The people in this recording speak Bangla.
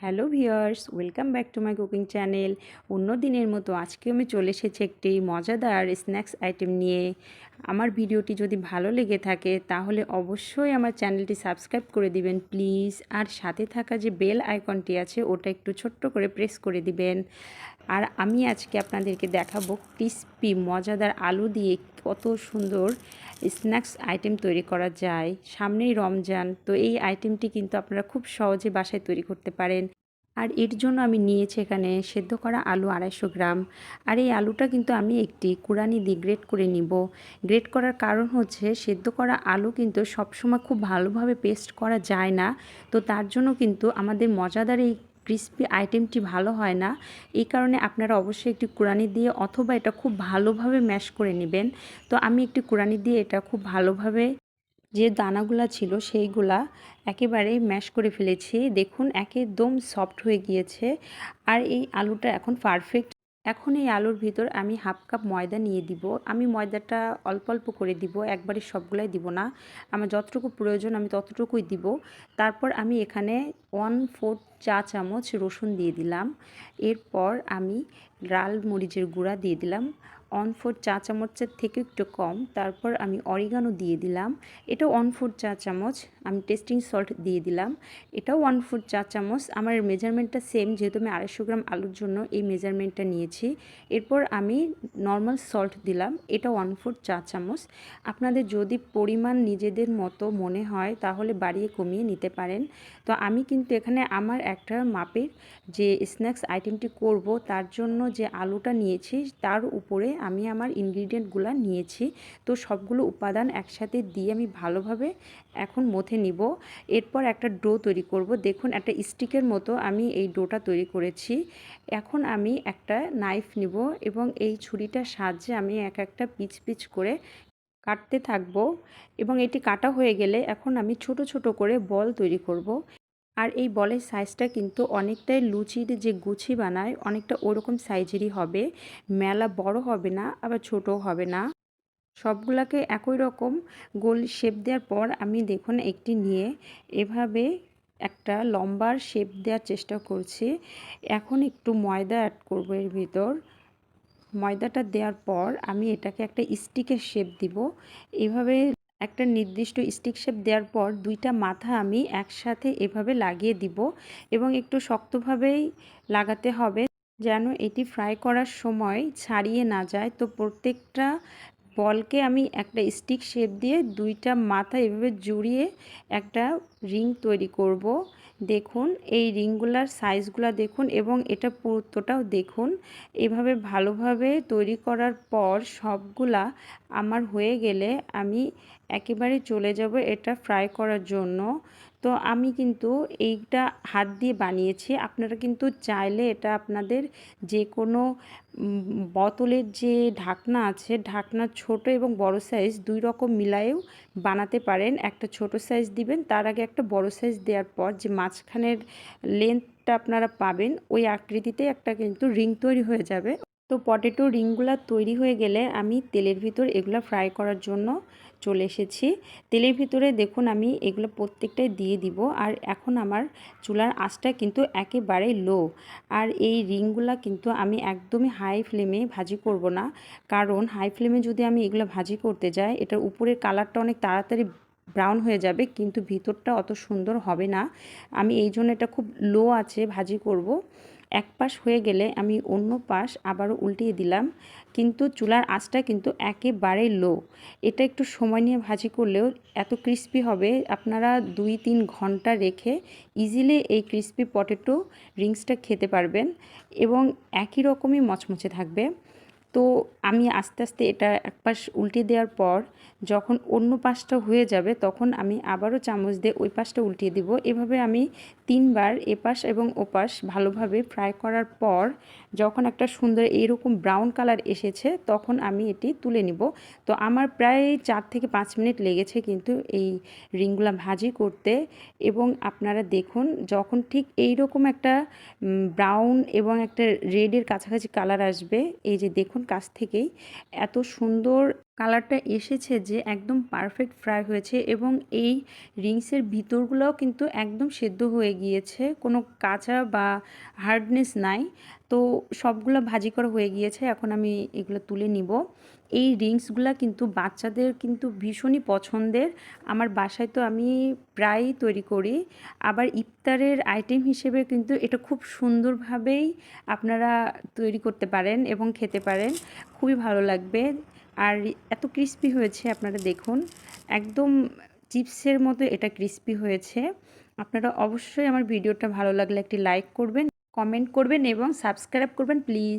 Hello viewers, welcome back to my cooking channel. অন্য দিনের মতো আজকে আমি চলে এসেছি একটি মজাদার স্ন্যাক্স আইটেম নিয়ে। আমার ভিডিওটি যদি ভালো লেগে থাকে তাহলে অবশ্যই আমার চ্যানেলটি সাবস্ক্রাইব করে দিবেন প্লিজ। আর সাথে থাকা যে বেল আইকনটি আছে ওটা একটু ছোট্ট করে প্রেস করে দিবেন। আর আমি আজকে আপনাদেরকে দেখাবো ক্রিস্পি মজাদার আলু দিয়ে কত সুন্দর স্ন্যাক্স আইটেম তৈরি করা যায়। সামনেই রমজান, তো এই আইটেমটি কিন্তু আপনারা খুব সহজে বাসায় তৈরি করতে পারেন। আর এর জন্য আমি নিয়েছি এখানে সেদ্ধ করা আলু 250 গ্রাম। আর এই আলুটা কিন্তু আমি একটি কুড়ানি দিয়ে গ্রেট করে নিব। গ্রেট করার কারণ হচ্ছে সেদ্ধ করা আলু কিন্তু সবসময় খুব ভালোভাবে পেস্ট করা যায় না, তো তার জন্য কিন্তু আমাদের মজাদার এই ক্রিস্পি আইটেমটি ভালো হয় না। এই কারণে আপনারা অবশ্যই একটি কুড়ানি দিয়ে অথবা এটা খুব ভালোভাবে ম্যাশ করে নেবেন। তো আমি একটি কুড়ানি দিয়ে এটা খুব ভালোভাবে যে দানাগুলা ছিল সেইগুলা একেবারে ম্যাশ করে ফেলেছি। দেখুন একদম সফট হয়ে গিয়েছে। আর এই আলুটা এখন পারফেক্ট। এখন এই আলুর ভিতর আমি হাফ কাপ ময়দা নিয়ে দিব। আমি ময়দাটা অল্প অল্প করে দিব, একবারে সবগুলাই দিব না। আমার যতটুকু প্রয়োজন আমি ততটুকুই দিব। তারপর আমি এখানে 1/4 চা চামচ রসুন দিয়ে দিলাম। এরপর আমি লাল মরিচের গুঁড়া দিয়ে দিলাম 1/4 চা চামচের থেকে একটু কম। তারপর আমি অরিগানো দিয়ে দিলাম, এটাও 1/4 চা চামচ। আমি টেস্টিং সল্ট দিয়ে দিলাম, এটাও 1/4 চা চামচ। আমার মেজারমেন্টটা সেম, যেহেতু আমি 250 গ্রাম আলুর জন্য এই মেজারমেন্টটা নিয়েছি। এরপর আমি নর্মাল সল্ট দিলাম, এটা 1/4 চা চামচ। আপনাদের যদি পরিমাণ নিজেদের মতো মনে হয় তাহলে বাড়িয়ে কমিয়ে নিতে পারেন। তো আমি কিন্তু এখানে আমার একটা মাপের যে স্ন্যাক্স আইটেমটি করব তার জন্য যে আলুটা নিয়েছি তার উপরে আমি আমার ইনগ্রিডিয়েন্টগুলো নিয়েছি। তো সবগুলো উপাদান একসাথে দিয়ে আমি ভালোভাবে এখন মথে নিব। এরপর একটা ডো তৈরি করব। দেখুন একটা স্টিকের মতো আমি এই ডোটা তৈরি করেছি। এখন আমি একটা নাইফ নিব এবং এই ছুরিটার সাহায্যে আমি এক একটা পিচ পিচ করে কাটতে থাকব। এবং এটি কাটা হয়ে গেলে এখন আমি ছোট ছোট করে বল তৈরি করব। আর এই বলের সাইজটা কিন্তু অনেকটাই লুচির যে গুছি বানায় অনেকটা ওরকম সাইজেরই হবে। মেলা বড় হবে না, আবার ছোটও হবে না। সবগুলাকে একই রকম গোল শেপ দেওয়ার পর আমি দেখুন একটি নিয়ে এভাবে একটা লম্বার শেপ দেওয়ার চেষ্টা করছি। এখন একটু ময়দা অ্যাড করব এর ভিতর। ময়দাটা দেওয়ার পর আমি এটাকে একটা স্টিকের শেপ দিব। এভাবে একটা নির্দিষ্ট স্টিক শেপ দেওয়ার পর দুইটা মাথা আমি একসাথে এভাবে লাগিয়ে দিব এবং একটু শক্তভাবেই লাগাতে হবে যেন এটি ফ্রাই করার সময় ছাড়িয়ে না যায়। তো প্রত্যেকটা বলকে আমি একটা স্টিক শেপ দিয়ে দুইটা মাথা এভাবে জড়িয়ে একটা রিং তৈরি করব। দেখুন এই রিংগুলার সাইজগুলা দেখুন এবং এটা পুরুত্বটাও দেখুন। এভাবে ভালোভাবে তৈরি করার পর সবগুলা আমার হয়ে গেলে আমি একেবারে চলে যাব এটা ফ্রাই করার জন্য। তো আমি কিন্তু এইটা হাত দিয়ে বানিয়েছি, আপনারা কিন্তু চাইলে এটা আপনাদের যে কোনো বোতলের যে ঢাকনা আছে, ঢাকনা ছোট এবং বড় সাইজ দুই রকম মিলায়েও বানাতে পারেন। একটা ছোট সাইজ দিবেন, তার আগে একটা বড় সাইজ দেওয়ার পর যে মাঝখানের লেন্থটা আপনারা পাবেন ওই আকৃতিতে একটা কিন্তু রিং তৈরি হয়ে যাবে। তো পটেটো রিংগুলো তৈরি হয়ে গেলে আমি তেলের ভিতর এগুলো ফ্রাই করার জন্য চলে এসেছি। তেলের ভিতরে দেখুন আমি এগুলো প্রত্যেকটাই দিয়ে দিব। আর এখন আমার চুলার আঁচটা কিন্তু একেবারে লো। আর এই রিংগুলো কিন্তু আমি একদমই হাই ফ্লেমে ভাজি করব না, কারণ হাই ফ্লেমে যদি আমি এগুলো ভাজি করতে যাই এটার উপরের কালারটা অনেক তাড়াতাড়ি ব্রাউন হয়ে যাবে, কিন্তু ভিতরটা অত সুন্দর হবে না। আমি এই জন্য এটা খুব লো আছে ভাজি করব। এক পাশ হয়ে গেলে আমি অন্য পাশ আবারও উল্টিয়ে দিলাম, কিন্তু চুলার আঁচটা কিন্তু একেবারে লো। এটা একটু সময় নিয়ে ভাজি করলেও এত ক্রিস্পি হবে, আপনারা 2-3 ঘন্টা রেখে ইজিলি এই ক্রিস্পি পটেটো রিংসটা খেতে পারবেন এবং একই রকমই মচমচে থাকবে। তো আমি আস্তে আস্তে এটা এক পাশ উল্টে দেওয়ার পর যখন অন্য পাশটা হয়ে যাবে তখন আমি আবারও চামচ দিয়ে ওই পাশটা উল্টিয়ে দিব। এভাবে আমি 3বার এপাশ এবং ওপাশ ভালোভাবে ফ্রাই করার পর যখন একটা সুন্দর এইরকম ব্রাউন কালার এসেছে তখন আমি এটি তুলে নিব। তো আমার প্রায় 4 থেকে 5 মিনিট লেগেছে কিন্তু এই রিংগুলা ভাজি করতে। এবং আপনারা দেখুন যখন ঠিক এইরকম একটা ব্রাউন এবং একটা রেডের কাছাকাছি কালার আসবে, এই যে দেখুন কাছ থেকেই এত সুন্দর কালারটা এসেছে যে একদম পারফেক্ট ফ্রাই হয়েছে এবং এই রিংসের ভিতরগুলোও কিন্তু একদম সেদ্ধ হয়ে গিয়েছে, কোনো কাঁচা বা হার্ডনেস নাই। তো সবগুলো ভাজি করা হয়ে গিয়েছে, এখন আমি এগুলো তুলে নিব। এই রিংসগুলো কিন্তু বাচ্চাদের কিন্তু ভীষণই পছন্দের। আমার বাসায় তো আমি প্রায়ই তৈরি করি। আবার ইফতারের আইটেম হিসেবে কিন্তু এটা খুব সুন্দরভাবেই আপনারা তৈরি করতে পারেন এবং খেতে পারেন, খুবই ভালো লাগবে। আর এত ক্রিস্পি হয়েছে আপনারা দেখুন, একদম চিপসের মতো এটা ক্রিস্পি হয়েছে। আপনারা অবশ্যই আমার ভিডিওটা ভালো লাগলে একটি লাইক করবেন, কমেন্ট করবেন এবং সাবস্ক্রাইব করবেন প্লিজ।